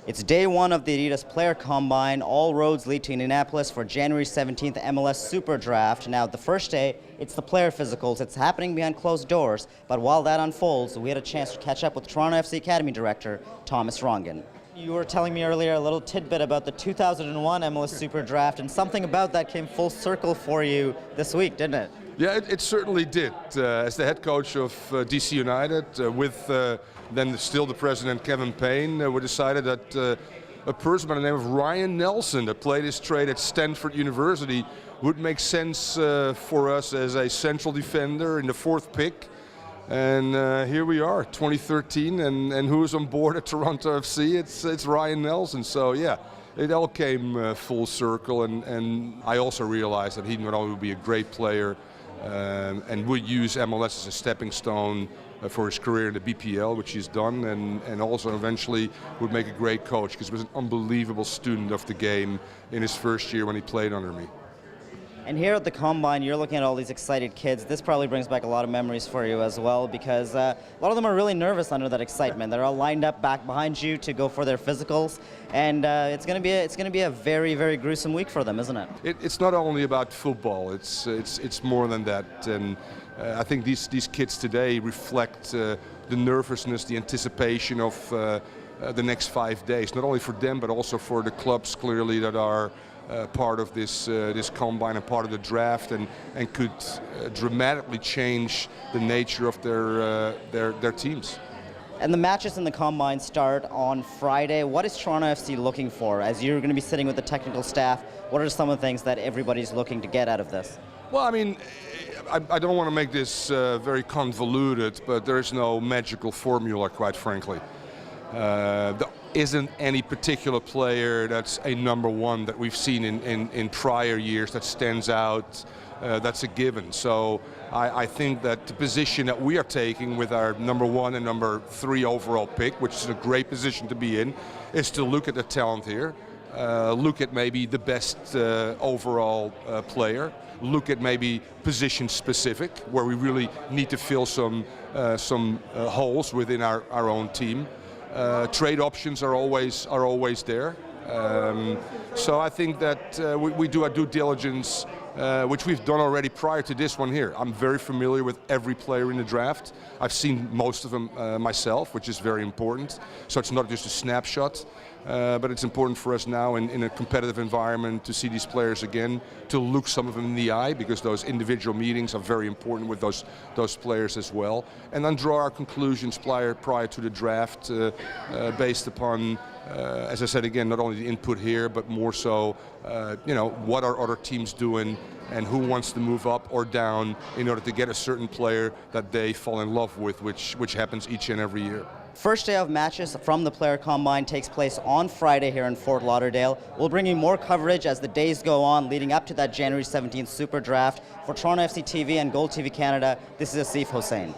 It's day one of the Adidas Player Combine. All roads lead to Indianapolis for January 17th MLS SuperDraft. Now, the first day, it's the player physicals. It's happening behind closed doors. But while that unfolds, we had a chance to catch up with Toronto FC Academy Director Thomas Rongen. You were telling me earlier a little tidbit about the 2001 MLS SuperDraft, and something about that came full circle for you this week, didn't it? Yeah, it certainly did. As the head coach of DC United, with then still the president Kevin Payne, we decided that a person by the name of Ryan Nelson, that played his trade at Stanford University, would make sense for us as a central defender in the fourth pick. And here we are, 2013, and who's on board at Toronto FC? It's Ryan Nelson. So yeah, it all came full circle, and I also realized that he not only would be a great player and would use MLS as a stepping stone for his career in the BPL, which he's done, and also eventually would make a great coach, because he was an unbelievable student of the game in his first year when he played under me. And here at the Combine, you're looking at all these excited kids. This probably brings back a lot of memories for you as well, because a lot of them are really nervous under that excitement. They're all lined up back behind you to go for their physicals, and it's going to be a very, very gruesome week for them, isn't it? It's not only about football. It's more than that, and I think these kids today reflect the nervousness, the anticipation of the next 5 days, not only for them but also for the clubs clearly that are part of this combine and part of the draft, and could dramatically change the nature of their teams. And the matches in the Combine start on Friday. What is Toronto FC looking for? As you're going to be sitting with the technical staff, what are some of the things that everybody's looking to get out of this? Well, I mean, I don't want to make this very convoluted, but there is no magical formula, quite frankly. There isn't any particular player that's a number one that we've seen in prior years that stands out, that's a given. So I think that the position that we are taking with our number one and number three overall pick, which is a great position to be in, is to look at the talent here, look at maybe the best overall player, look at maybe position specific, where we really need to fill some holes within our own team. Trade options are always there. So I think that we do our due diligence, which we've done already prior to this one here. I'm very familiar with every player in the draft. I've seen most of them myself, which is very important. So it's not just a snapshot, but it's important for us now in a competitive environment to see these players again, to look some of them in the eye, because those individual meetings are very important with those players as well, and then draw our conclusions prior to the draft based upon, as I said again, not only the input here, but more so, what are other teams doing and who wants to move up or down in order to get a certain player that they fall in love with, which happens each and every year. First day of matches from the Player Combine takes place on Friday here in Fort Lauderdale. We'll bring you more coverage as the days go on leading up to that January 17th Super Draft. For Toronto FC TV and Gold TV Canada, this is Asif Hossain.